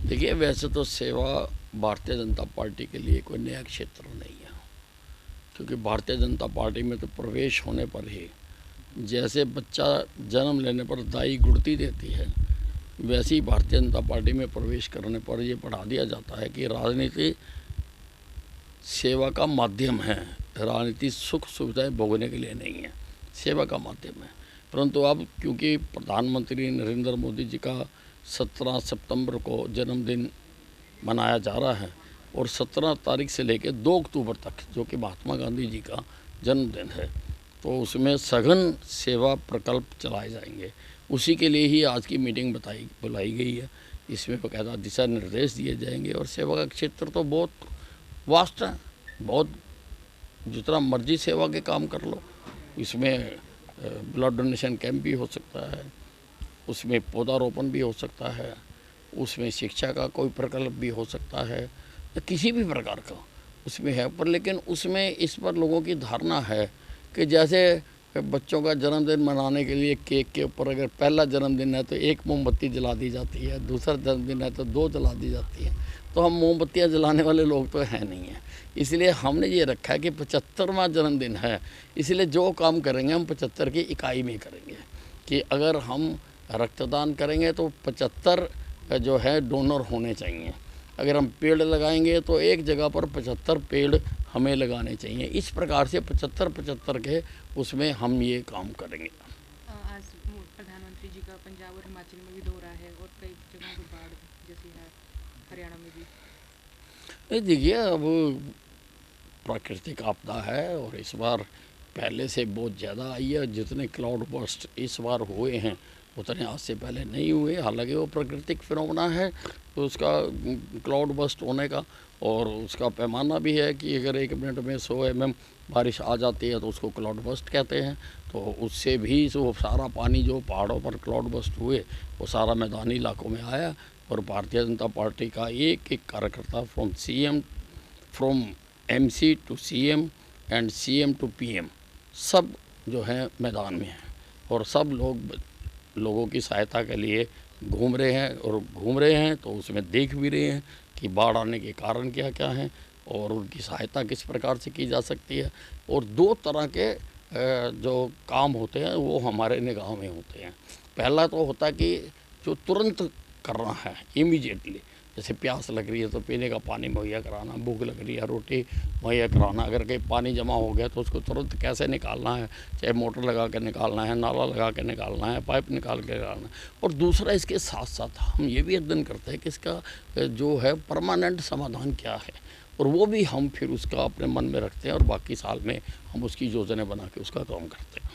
देखिए, वैसे तो सेवा भारतीय जनता पार्टी के लिए कोई नया क्षेत्र नहीं है, क्योंकि भारतीय जनता पार्टी में तो प्रवेश होने पर ही जैसे बच्चा जन्म लेने पर दाई गुड़ती देती है, वैसे ही भारतीय जनता पार्टी में प्रवेश करने पर ये पढ़ा दिया जाता है कि राजनीति सेवा का माध्यम है। राजनीति सुख सुविधाएं भोगने के लिए नहीं है, सेवा का माध्यम है। परंतु अब क्योंकि प्रधानमंत्री नरेंद्र मोदी जी का 17 सितंबर को जन्मदिन मनाया जा रहा है और 17 तारीख से लेकर 2 अक्टूबर तक, जो कि महात्मा गांधी जी का जन्मदिन है, तो उसमें सघन सेवा प्रकल्प चलाए जाएंगे। उसी के लिए ही आज की मीटिंग बुलाई गई है। इसमें बाकायदा दिशा निर्देश दिए जाएंगे और सेवा का क्षेत्र तो बहुत वास्ट है, बहुत जितना मर्जी सेवा के काम कर लो। इसमें ब्लड डोनेशन कैंप भी हो सकता है, उसमें पौधारोपण भी हो सकता है, उसमें शिक्षा का कोई प्रकल्प भी हो सकता है, किसी भी प्रकार का उसमें है। पर लेकिन उसमें इस पर लोगों की धारणा है कि जैसे बच्चों का जन्मदिन मनाने के लिए केक के ऊपर अगर पहला जन्मदिन है तो 1 मोमबत्ती जला दी जाती है, दूसरा जन्मदिन है तो 2 जला दी जाती है। तो हम मोमबत्तियाँ जलाने वाले लोग तो हैं नहीं हैं। इसलिए हमने ये रखा है कि 75वां जन्मदिन है, इसलिए जो काम करेंगे हम 75 की इकाई में करेंगे। कि अगर हम रक्तदान करेंगे तो 75 जो है डोनर होने चाहिए। अगर हम पेड़ लगाएंगे तो एक जगह पर 75 पेड़ हमें लगाने चाहिए। इस प्रकार से 75-75 के उसमें हम ये काम करेंगे। आज प्रधानमंत्री जी का पंजाब और हिमाचल में भी दौरा है और कई जगहों पर बाढ़ जैसी है, हरियाणा में भी। देखिए, अब प्राकृतिक आपदा है और इस बार पहले से बहुत ज़्यादा आई है। जितने क्लाउड बर्स्ट इस बार हुए हैं उतने आज से पहले नहीं हुए। हालांकि वो प्राकृतिक फिनोमेना है तो उसका क्लाउड बर्स्ट होने का और उसका पैमाना भी है कि अगर 1 मिनट में 100 mm बारिश आ जाती है तो उसको क्लाउड बर्स्ट कहते हैं। तो उससे भी वो सारा पानी जो पहाड़ों पर क्लाउड बर्स्ट हुए वो सारा मैदानी इलाकों में आया और भारतीय जनता पार्टी का एक एक कार्यकर्ता from MC to CM and CM to PM सब जो है मैदान में हैं और सब लोगों की सहायता के लिए घूम रहे हैं तो उसमें देख भी रहे हैं कि बाढ़ आने के कारण क्या क्या हैं और उनकी सहायता किस प्रकार से की जा सकती है। और 2 तरह के जो काम होते हैं वो हमारे निगाह में होते हैं। पहला तो होता है कि जो तुरंत करना है, इमीडिएटली, जैसे प्यास लग रही है तो पीने का पानी मुहैया कराना, भूख लग रही है रोटी मुहैया कराना। अगर कहीं पानी जमा हो गया तो उसको तुरंत कैसे निकालना है, चाहे मोटर लगा के निकालना है, नाला लगा के निकालना है, पाइप निकाल के निकालना है। और दूसरा, इसके साथ साथ हम ये भी अध्ययन करते हैं कि इसका जो है परमानेंट समाधान क्या है और वो भी हम फिर उसका अपने मन में रखते हैं और बाकी साल में हम उसकी योजना बना के उसका काम करते हैं।